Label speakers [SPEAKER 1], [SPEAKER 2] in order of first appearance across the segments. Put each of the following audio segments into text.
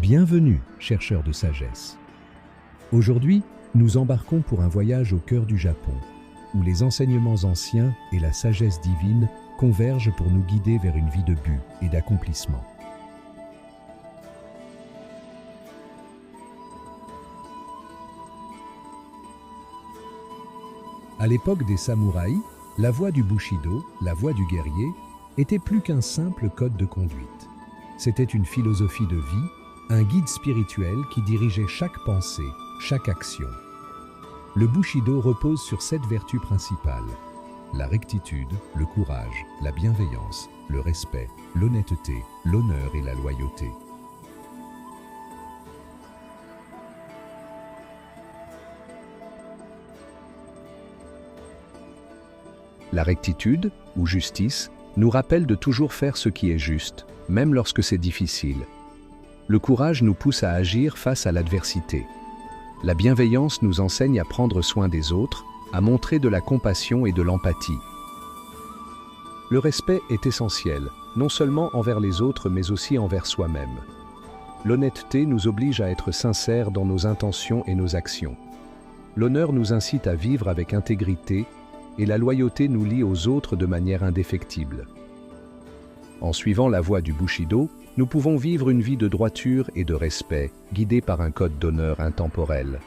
[SPEAKER 1] Bienvenue, chercheurs de sagesse. Aujourd'hui, nous embarquons pour un voyage au cœur du Japon, où les enseignements anciens et la sagesse divine convergent pour nous guider vers une vie de but et d'accomplissement. À l'époque des samouraïs, la voie du Bushido, la voie du guerrier, était plus qu'un simple code de conduite. C'était une philosophie de vie, un guide spirituel qui dirigeait chaque pensée, chaque action. Le Bushido repose sur 7 vertus principales: la rectitude, le courage, la bienveillance, le respect, l'honnêteté, l'honneur et la loyauté. La rectitude, ou justice, nous rappelle de toujours faire ce qui est juste, même lorsque c'est difficile. Le courage nous pousse à agir face à l'adversité. La bienveillance nous enseigne à prendre soin des autres, à montrer de la compassion et de l'empathie. Le respect est essentiel, non seulement envers les autres mais aussi envers soi-même. L'honnêteté nous oblige à être sincères dans nos intentions et nos actions. L'honneur nous incite à vivre avec intégrité, et la loyauté nous lie aux autres de manière indéfectible. En suivant la voie du Bushido, nous pouvons vivre une vie de droiture et de respect, guidée par un code d'honneur intemporel.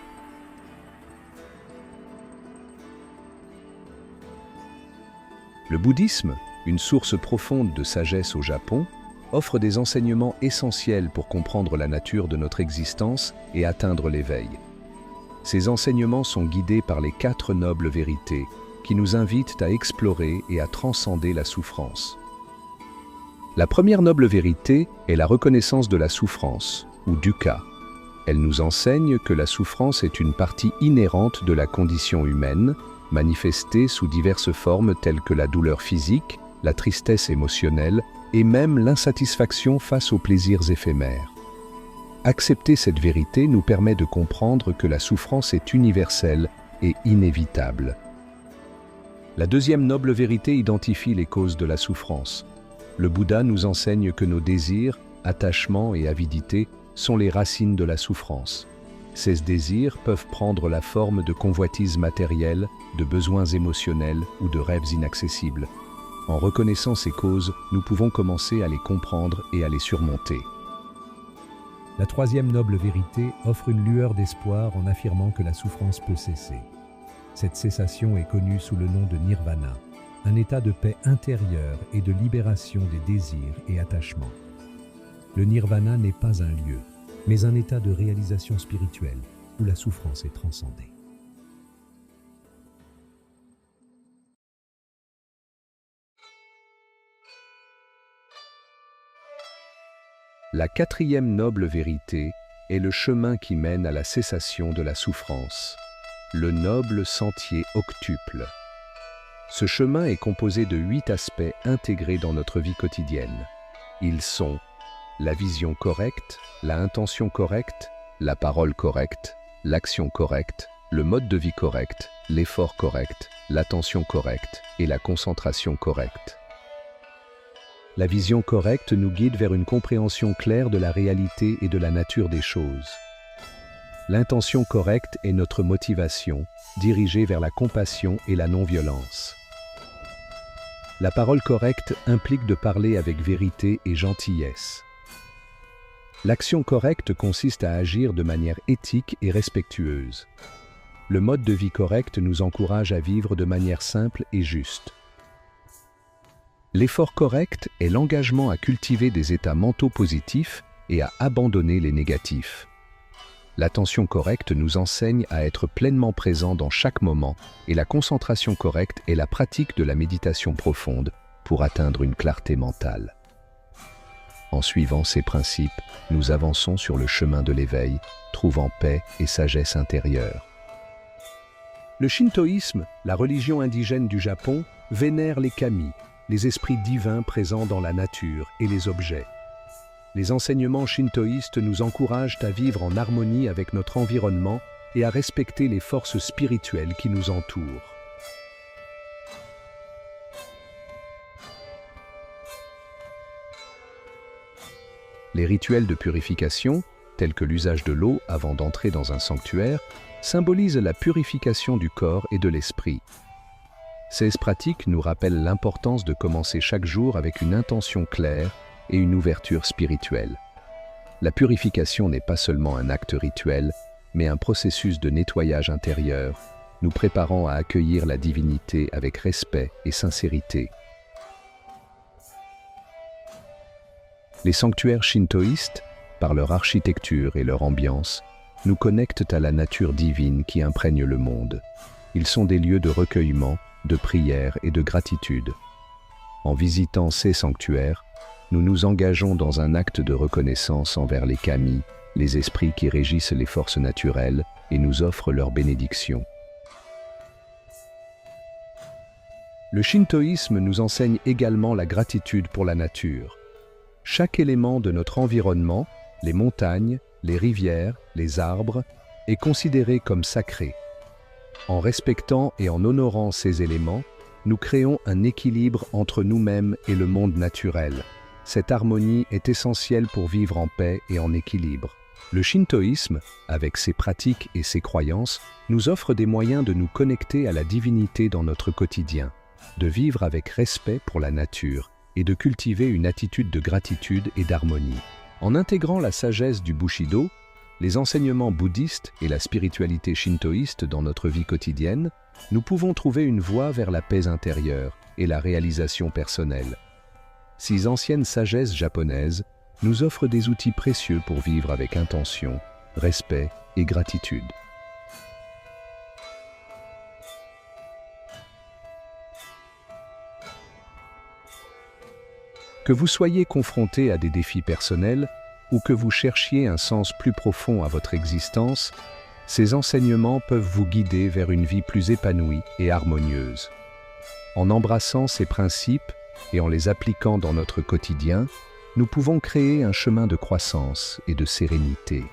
[SPEAKER 1] Le bouddhisme, une source profonde de sagesse au Japon, offre des enseignements essentiels pour comprendre la nature de notre existence et atteindre l'éveil. Ces enseignements sont guidés par les 4 nobles vérités, qui nous invitent à explorer et à transcender la souffrance. La première noble vérité est la reconnaissance de la souffrance, ou dukkha. Elle nous enseigne que la souffrance est une partie inhérente de la condition humaine, manifestée sous diverses formes telles que la douleur physique, la tristesse émotionnelle et même l'insatisfaction face aux plaisirs éphémères. Accepter cette vérité nous permet de comprendre que la souffrance est universelle et inévitable. La deuxième noble vérité identifie les causes de la souffrance. Le Bouddha nous enseigne que nos désirs, attachements et avidités sont les racines de la souffrance. Ces désirs peuvent prendre la forme de convoitises matérielles, de besoins émotionnels ou de rêves inaccessibles. En reconnaissant ces causes, nous pouvons commencer à les comprendre et à les surmonter. La troisième noble vérité offre une lueur d'espoir en affirmant que la souffrance peut cesser. Cette cessation est connue sous le nom de nirvana, un état de paix intérieure et de libération des désirs et attachements. Le nirvana n'est pas un lieu, mais un état de réalisation spirituelle où la souffrance est transcendée. La quatrième noble vérité est le chemin qui mène à la cessation de la souffrance, le noble sentier octuple. Ce chemin est composé de 8 aspects intégrés dans notre vie quotidienne. Ils sont la vision correcte, la intention correcte, la parole correcte, l'action correcte, le mode de vie correct, l'effort correct, l'attention correcte et la concentration correcte. La vision correcte nous guide vers une compréhension claire de la réalité et de la nature des choses. L'intention correcte est notre motivation, dirigée vers la compassion et la non-violence. La parole correcte implique de parler avec vérité et gentillesse. L'action correcte consiste à agir de manière éthique et respectueuse. Le mode de vie correct nous encourage à vivre de manière simple et juste. L'effort correct est l'engagement à cultiver des états mentaux positifs et à abandonner les négatifs. L'attention correcte nous enseigne à être pleinement présent dans chaque moment et la concentration correcte est la pratique de la méditation profonde pour atteindre une clarté mentale. En suivant ces principes, nous avançons sur le chemin de l'éveil, trouvant paix et sagesse intérieure. Le shintoïsme, la religion indigène du Japon, vénère les kami, les esprits divins présents dans la nature et les objets. Les enseignements shintoïstes nous encouragent à vivre en harmonie avec notre environnement et à respecter les forces spirituelles qui nous entourent. Les rituels de purification, tels que l'usage de l'eau avant d'entrer dans un sanctuaire, symbolisent la purification du corps et de l'esprit. Ces pratiques nous rappellent l'importance de commencer chaque jour avec une intention claire et une ouverture spirituelle. La purification n'est pas seulement un acte rituel, mais un processus de nettoyage intérieur, nous préparant à accueillir la divinité avec respect et sincérité. Les sanctuaires shintoïstes, par leur architecture et leur ambiance, nous connectent à la nature divine qui imprègne le monde. Ils sont des lieux de recueillement, de prière et de gratitude. En visitant ces sanctuaires, nous nous engageons dans un acte de reconnaissance envers les kami, les esprits qui régissent les forces naturelles et nous offrent leur bénédiction. Le shintoïsme nous enseigne également la gratitude pour la nature. Chaque élément de notre environnement, les montagnes, les rivières, les arbres, est considéré comme sacré. En respectant et en honorant ces éléments, nous créons un équilibre entre nous-mêmes et le monde naturel. Cette harmonie est essentielle pour vivre en paix et en équilibre. Le shintoïsme, avec ses pratiques et ses croyances, nous offre des moyens de nous connecter à la divinité dans notre quotidien, de vivre avec respect pour la nature et de cultiver une attitude de gratitude et d'harmonie. En intégrant la sagesse du Bushido, les enseignements bouddhistes et la spiritualité shintoïste dans notre vie quotidienne, nous pouvons trouver une voie vers la paix intérieure et la réalisation personnelle. Ces anciennes sagesses japonaises nous offrent des outils précieux pour vivre avec intention, respect et gratitude. Que vous soyez confronté à des défis personnels ou que vous cherchiez un sens plus profond à votre existence, ces enseignements peuvent vous guider vers une vie plus épanouie et harmonieuse. En embrassant ces principes et en les appliquant dans notre quotidien, nous pouvons créer un chemin de croissance et de sérénité.